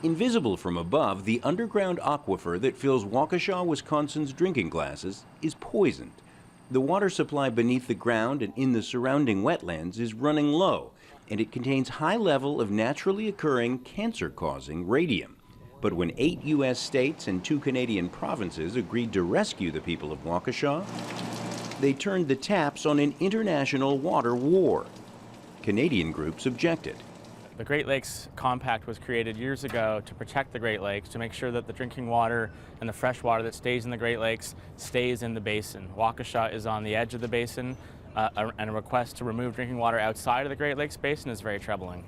Invisible from above, the underground aquifer that fills Waukesha, Wisconsin's drinking glasses is poisoned. The water supply beneath the ground and in the surrounding wetlands is running low, and it contains high level of naturally occurring cancer-causing radium. But when 8 U.S. states and 2 Canadian provinces agreed to rescue the people of Waukesha, they turned the taps on an international water war. Canadian groups objected. The Great Lakes Compact was created years ago to protect the Great Lakes, to make sure that the drinking water and the fresh water that stays in the Great Lakes stays in the basin. Waukesha is on the edge of the basin, and a request to remove drinking water outside of the Great Lakes basin is very troubling.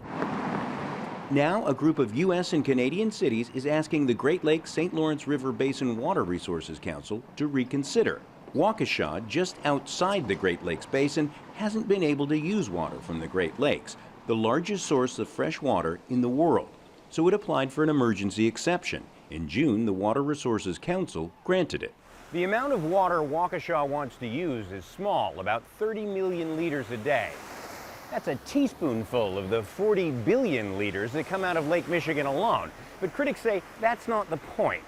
Now, a group of U.S. and Canadian cities is asking the Great Lakes St. Lawrence River Basin Water Resources Council to reconsider. Waukesha, just outside the Great Lakes basin, hasn't been able to use water from the Great Lakes, the largest source of fresh water in the world. So it applied for an emergency exception. In June, the Water Resources Council granted it. The amount of water Waukesha wants to use is small, about 30 million liters a day. That's a teaspoonful of the 40 billion liters that come out of Lake Michigan alone. But critics say that's not the point.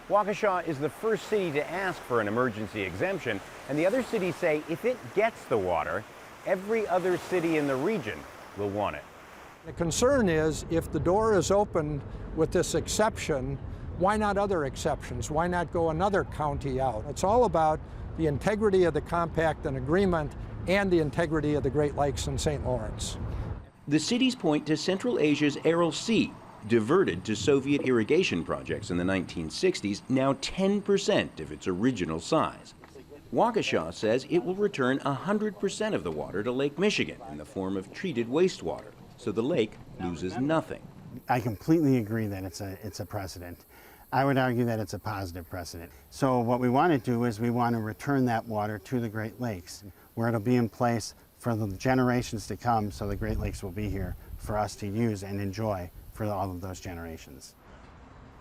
Waukesha is the first city to ask for an emergency exemption, and the other cities say if it gets the water, every other city in the region will want it. The concern is if the door is opened with this exception, why not other exceptions? Why not go another county out? It's all about the integrity of the compact and agreement and the integrity of the Great Lakes and St. Lawrence. The cities point to Central Asia's Aral Sea, diverted to Soviet irrigation projects in the 1960s, now 10% of its original size. Waukesha says it will return 100% of the water to Lake Michigan in the form of treated wastewater, so the lake loses nothing. I completely agree that it's a precedent. I would argue that it's a positive precedent. So what we want to do is we want to return that water to the Great Lakes, where it'll be in place for the generations to come, so the Great Lakes will be here for us to use and enjoy for all of those generations.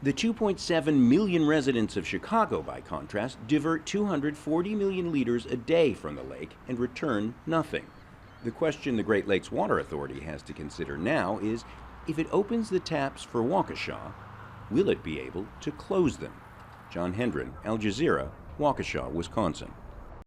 The 2.7 million residents of Chicago, by contrast, divert 240 million liters a day from the lake and return nothing. The question the Great Lakes Water Authority has to consider now is, if it opens the taps for Waukesha, will it be able to close them? John Hendren, Al Jazeera, Waukesha, Wisconsin.